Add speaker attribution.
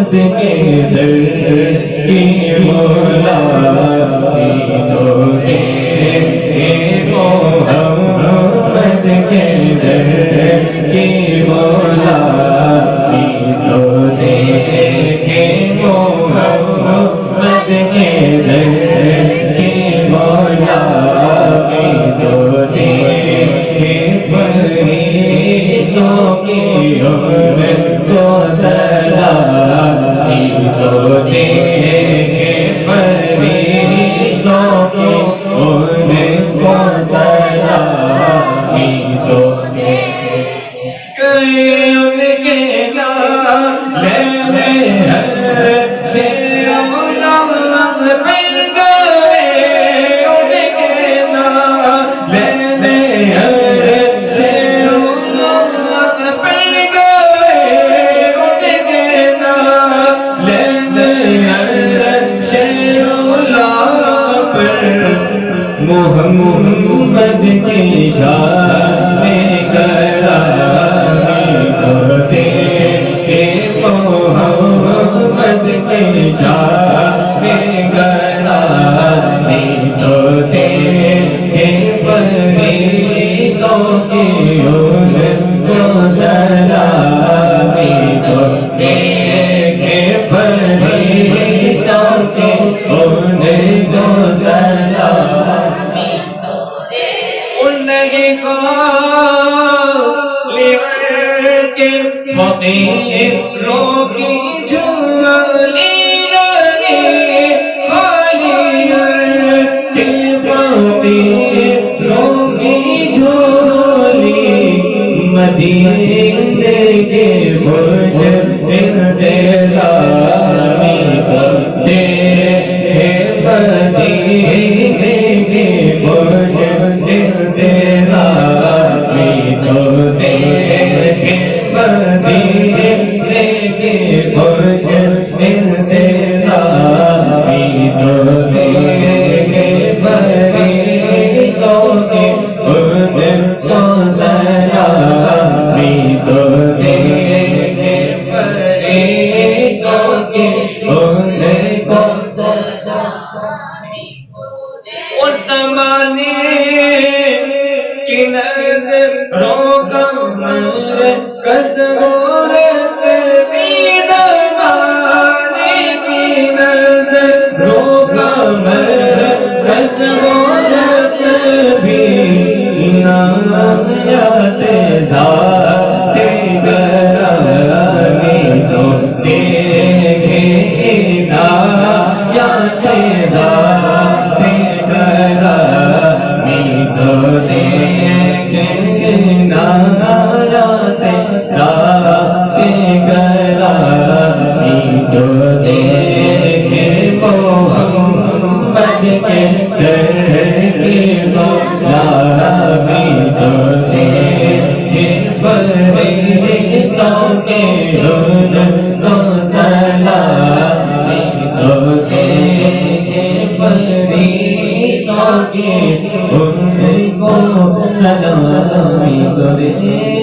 Speaker 1: محمد کے در کی غلامی تو دے محمد کے در کی غلامی تو دے محمد کے در کی غلامی تو دے فرشتوں کی ان کو سلامی تو دے فرشتوں کی ان کو سلامی تو دے ان کے نام لینے سے اولاد مل گئے ان کے نام لینے سے اولاد مل گئے ان کے نام لینے سے اولاد پر محمد کی شان کرامی تو دے محمد کی شان کرامی تو دے فرشتوں کی ان کو سلامی تو دے فرشتوں کی ان کو سلامی تو دے انہیں کو فقیروں کی جھولی لگے خالی کے فقیروں کی جھولی مدینے کے انتظامی کرتے مدینے کے انتظامی کرتے مدینے کے انتظامی تو دے فرشتوں کے ان کو سلامی تو دے فرشتوں کے ان کو سلامی تو دے اس زمانے کی نظروں کا مرکز عورت بھی زمانے کی نظروں کا مرکز عورت بھی نایت ذات گرامی تو دیکھے نایت ذات گرامی تو دیکھے نایت ذات گرامی تو دیکھے محمد کے در کی غلامی تو دیکھے فرشتوں کے ان کو سلامی تو دیکھے فرشتوں کے ان کو سلامی تو دے